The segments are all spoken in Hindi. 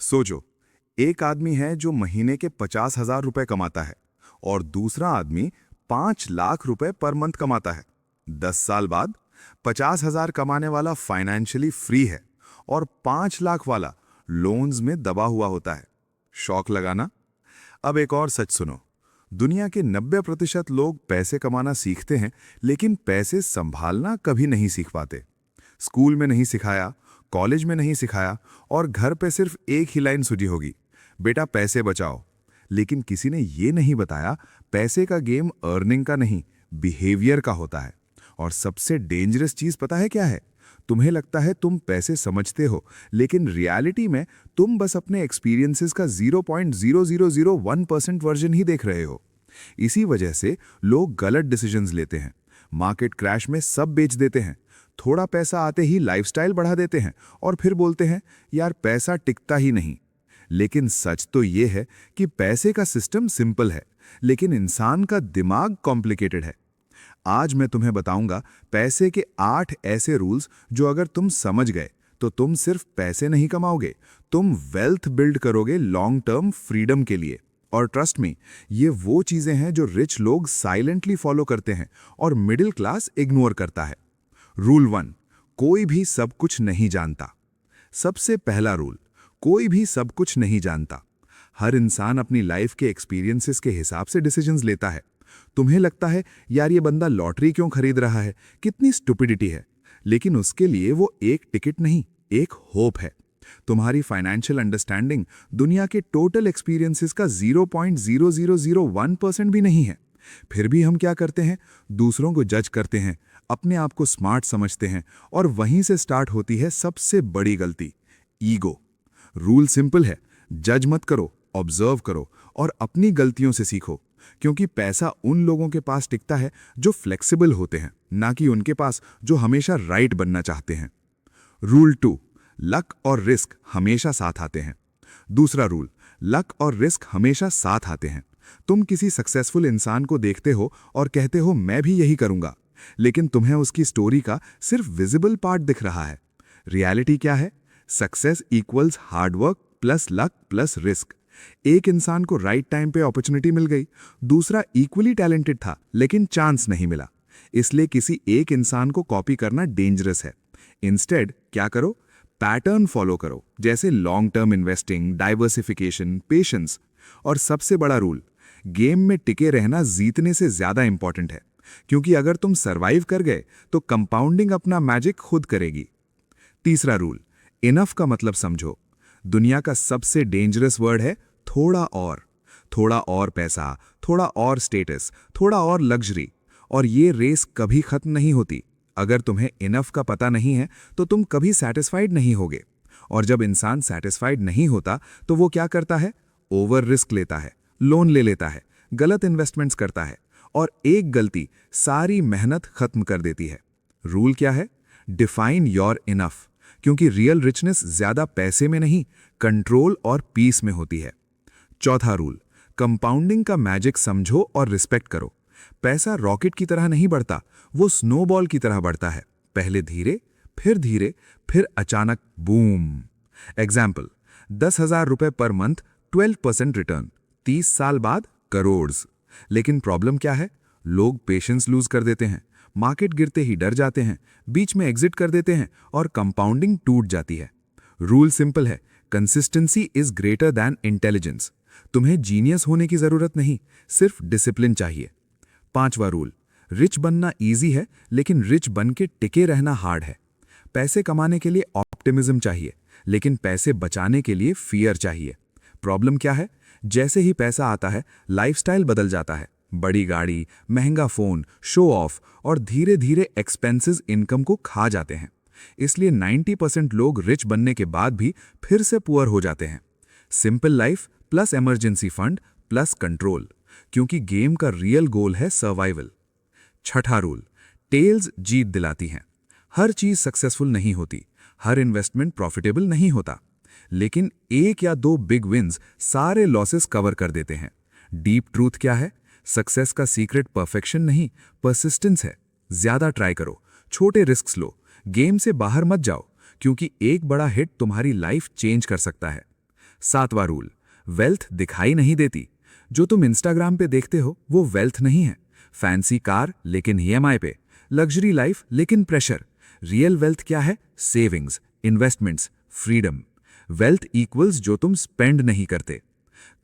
सोचो, एक आदमी है जो महीने के 50,000 रुपए कमाता है और दूसरा आदमी 5 लाख रुपए पर मंथ कमाता है। 10 साल बाद 50,000 कमाने वाला फाइनेंशियली फ्री है और 5 लाख वाला लोन्स में दबा हुआ होता है। शौक लगाना। अब एक और सच सुनो। दुनिया के 90% लोग पैसे कमाना सीखते हैं, लेकिन पैसे संभालना कभी नहीं सीख पाते। स्कूल में नहीं सिखाया, कॉलेज में नहीं सिखाया और घर पे सिर्फ एक ही लाइन सुझी होगी, बेटा पैसे बचाओ। लेकिन किसी ने ये नहीं बताया, पैसे का गेम अर्निंग का नहीं, बिहेवियर का होता है। और सबसे डेंजरस चीज पता है क्या है? तुम्हें लगता है तुम पैसे समझते हो, लेकिन रियलिटी में तुम बस अपने एक्सपीरियंसेस का 0.0001% वर्जन ही देख रहे हो। इसी वजह से लोग गलत डिसीजंस लेते हैं, मार्केट क्रैश में सब बेच देते हैं, थोड़ा पैसा आते ही लाइफस्टाइल बढ़ा देते हैं और फिर बोलते हैं यार पैसा टिकता ही नहीं। लेकिन सच तो ये है कि पैसे का सिस्टम सिंपल है, लेकिन इंसान का दिमाग कॉम्प्लिकेटेड है। आज मैं तुम्हें बताऊंगा पैसे के 8 ऐसे रूल्स जो अगर तुम समझ गए तो तुम सिर्फ पैसे नहीं कमाओगे, तुम वेल्थ बिल्ड करोगे लॉन्ग टर्म फ्रीडम के लिए। और ट्रस्ट मी, ये वो चीजें हैं जो रिच लोग साइलेंटली फॉलो करते हैं और मिडिल क्लास इग्नोर करता है। रूल 1, कोई भी सब कुछ नहीं जानता। सबसे पहला रूल, कोई भी सब कुछ नहीं जानता। हर इंसान अपनी लाइफ के एक्सपीरियंसेस के हिसाब से डिसीजंस लेता है। तुम्हें लगता है यार ये बंदा लॉटरी क्यों खरीद रहा है, कितनी स्टुपिडिटी है, लेकिन उसके लिए वो एक टिकट नहीं, एक होप है। तुम्हारी फाइनेंशियल अंडरस्टैंडिंग दुनिया के टोटल एक्सपीरियंसेस का 0.0001% भी नहीं है। फिर भी हम क्या करते हैं? दूसरों को जज करते हैं, अपने आप को स्मार्ट समझते हैं और वहीं से स्टार्ट होती है सबसे बड़ी गलती, ईगो। रूल सिंपल है, जज मत करो, ऑब्जर्व करो और अपनी गलतियों से सीखो। क्योंकि पैसा उन लोगों के पास टिकता है जो फ्लेक्सिबल होते हैं, ना कि उनके पास जो हमेशा राइट बनना चाहते हैं। रूल 2, लक और रिस्क हमेशा साथ आते हैं। दूसरा रूल, लक और रिस्क हमेशा साथ आते हैं। तुम किसी सक्सेसफुल इंसान को देखते हो और कहते हो मैं भी यही करूंगा, लेकिन तुम्हें उसकी स्टोरी का सिर्फ विजिबल पार्ट दिख रहा है। रियलिटी क्या है? Success equals hard work plus luck plus risk. एक इंसान को राइट टाइम पे अपॉर्चुनिटी मिल गई, दूसरा इक्वली टैलेंटेड था लेकिन चांस नहीं मिला। इसलिए किसी एक इंसान को कॉपी करना डेंजरस है। इंस्टेड क्या करो? पैटर्न फॉलो करो, जैसे long term investing, diversification, patience. और सबसे बड़ा रूल, गेम में टिके रहना जीतने से ज्यादा इंपॉर्टेंट है, क्योंकि अगर तुम सरवाइव कर गए तो कंपाउंडिंग अपना मैजिक खुद करेगी। तीसरा रूल, इनफ का मतलब समझो। दुनिया का सबसे डेंजरस वर्ड है थोड़ा और। थोड़ा और पैसा, थोड़ा और स्टेटस, थोड़ा और लग्जरी। और ये रेस कभी खत्म नहीं होती। अगर तुम्हें इनफ का पता नहीं है तो तुम कभी सेटिस्फाइड नहीं होगे। और जब इंसान सेटिस्फाइड नहीं होता तो वो क्या करता है? ओवर रिस्क लेता है, लोन ले लेता है, गलत इन्वेस्टमेंट्स करता है और एक गलती सारी मेहनत खत्म कर देती है। रूल क्या है? डिफाइन योर इनफ, क्योंकि रियल रिचनेस ज्यादा पैसे में नहीं, कंट्रोल और पीस में होती है। चौथा रूल, कंपाउंडिंग का मैजिक समझो और रिस्पेक्ट करो। पैसा रॉकेट की तरह नहीं बढ़ता, वो स्नोबॉल की तरह बढ़ता है। पहले धीरे, फिर अचानक बूम। एग्जाम्पल, 10,000 रुपए पर मंथ, 12% रिटर्न, 30 साल बाद करोड़्स। लेकिन प्रॉब्लम क्या है? लोग पेशेंस लूज कर देते हैं, मार्केट गिरते ही डर जाते हैं, बीच में एग्जिट कर देते हैं और कंपाउंडिंग टूट जाती है। रूल सिंपल है, consistency is greater than intelligence. तुम्हें जीनियस होने की जरूरत नहीं, सिर्फ डिसिप्लिन चाहिए। पांचवा रूल, रिच बनना इजी है लेकिन रिच बन के टिके रहना हार्ड है। पैसे कमाने के लिए ऑप्टिमिज्म चाहिए, लेकिन पैसे बचाने के लिए फियर चाहिए। प्रॉब्लम क्या है? जैसे ही पैसा आता है लाइफस्टाइल बदल जाता है। बड़ी गाड़ी, महंगा फोन, शो ऑफ और धीरे धीरे एक्सपेंसेस इनकम को खा जाते हैं। इसलिए 90% लोग रिच बनने के बाद भी फिर से पुअर हो जाते हैं। Simple life plus emergency fund plus control, क्योंकि गेम का रियल गोल है सर्वाइवल। छठा रूल, टेल्स जीत दिलाती हैं। हर चीज सक्सेसफुल नहीं होती, हर इन्वेस्टमेंट प्रॉफिटेबल नहीं होता, लेकिन एक या दो बिग विन्स सारे लॉसेस कवर कर देते हैं। डीप ट्रूथ क्या है? सक्सेस का सीक्रेट परफेक्शन नहीं, परसिस्टेंस है। ज्यादा ट्राई करो, छोटे रिस्क लो, गेम से बाहर मत जाओ, क्योंकि एक बड़ा हिट तुम्हारी लाइफ चेंज कर सकता है। 7वां रूल, वेल्थ दिखाई नहीं देती। जो तुम इंस्टाग्राम पे देखते हो वो वेल्थ नहीं है। फैंसी कार लेकिन ईएमआई पे, लग्जरी लाइफ लेकिन प्रेशर। रियल वेल्थ क्या है? Savings, investments, freedom. Wealth equals जो तुम स्पेंड नहीं करते।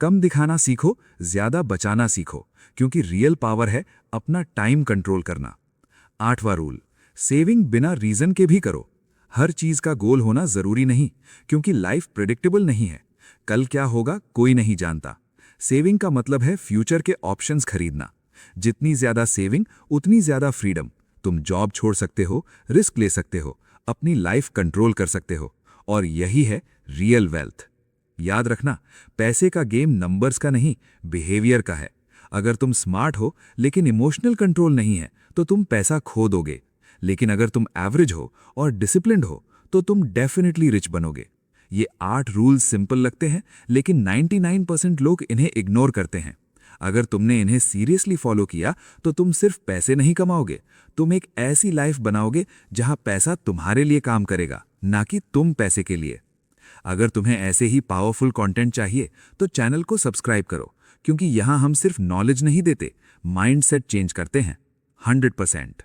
कम दिखाना सीखो, ज्यादा बचाना सीखो, क्योंकि रियल पावर है अपना टाइम कंट्रोल करना। 8वां रूल, सेविंग बिना रीजन के भी करो। हर चीज का गोल होना जरूरी नहीं, क्योंकि लाइफ प्रेडिक्टेबल नहीं है। कल क्या होगा कोई नहीं जानता। सेविंग का मतलब है फ्यूचर के ऑप्शंस खरीदना। जितनी ज्यादा सेविंग उतनी ज्यादा फ्रीडम। तुम जॉब छोड़ सकते हो, रिस्क ले सकते हो, अपनी लाइफ कंट्रोल कर सकते हो, और यही है रियल वेल्थ। याद रखना, पैसे का गेम नंबर्स का नहीं, बिहेवियर का है। अगर तुम स्मार्ट हो लेकिन इमोशनल कंट्रोल नहीं है तो तुम पैसा खो दोगे। लेकिन अगर तुम एवरेज हो और डिसिप्लिन्ड हो तो तुम डेफिनेटली रिच बनोगे। ये 8 रूल्स सिंपल लगते हैं, लेकिन 99% लोग इन्हें इग्नोर करते हैं। अगर तुमने इन्हें सीरियसली फॉलो किया तो तुम सिर्फ पैसे नहीं कमाओगे, तुम एक ऐसी लाइफ बनाओगे जहां पैसा तुम्हारे लिए काम करेगा, ना कि तुम पैसे के लिए। अगर तुम्हें ऐसे ही पावरफुल कंटेंट चाहिए तो चैनल को सब्सक्राइब करो, क्योंकि यहां हम सिर्फ नॉलेज नहीं देते, माइंडसेट चेंज करते हैं 100%।